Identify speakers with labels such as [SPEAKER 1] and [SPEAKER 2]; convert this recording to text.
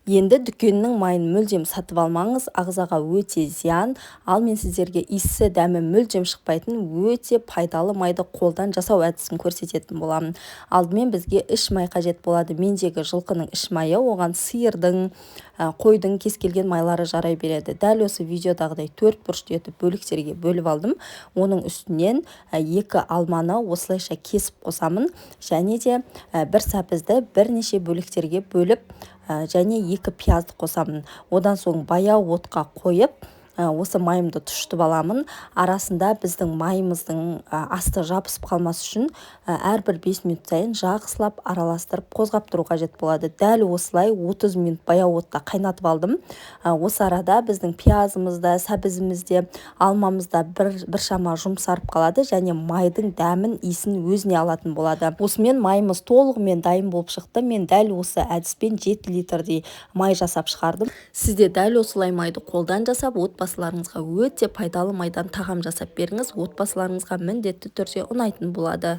[SPEAKER 1] Енді дүкеннің майын мүлдем сатып алмаңыз, ағзаға өте зиян. Ал мен сіздерге иісі дәмі мүлдем шықпайтын өте пайдалы майды қолдан жасау әдісін көрсететін боламын. Алдымен бізге іш май қажет болады. Мендегі жылқының іш майы, оған сиырдың, қойдың кез келген майлары жарай береді. Дәл осы видеодағыдай 4 бұрышты етіп бөліктерге бөліп алдым. Оның үстінен 2 алманы осылайша кесіп қосамын, және де бір сәбізді бірнеше бөліктерге бөліп және 2 пиязды қосамын. Одан соң баяу отқа қойып, осы майымды тұшытып аламын. Арасында біздің майымыздың асты жабысып қалмас үшін әрбір 5 минут сайын жақсылап араластырып қозғап тұру қажет болады. Дәл осылай 30 минут баяу отта қайнатып алдым. Осы арада біздің пиязымызда, сәбізімізде, алмамызда біршама жұмсарып қалады және майдың дәмін, иісін өзіне алатын болады. Осымен майымыз толығымен дайын болып шықты. Мен дәл осы әдіспен 7 литрдей май жасап шығардым. Сізде дәл осылай майды қолдан жасап, отбасыларыңызға өте пайдалы майдан тағам жасап беріңіз. Отбасыларыңызға міндетті түрде ұнайтын болады.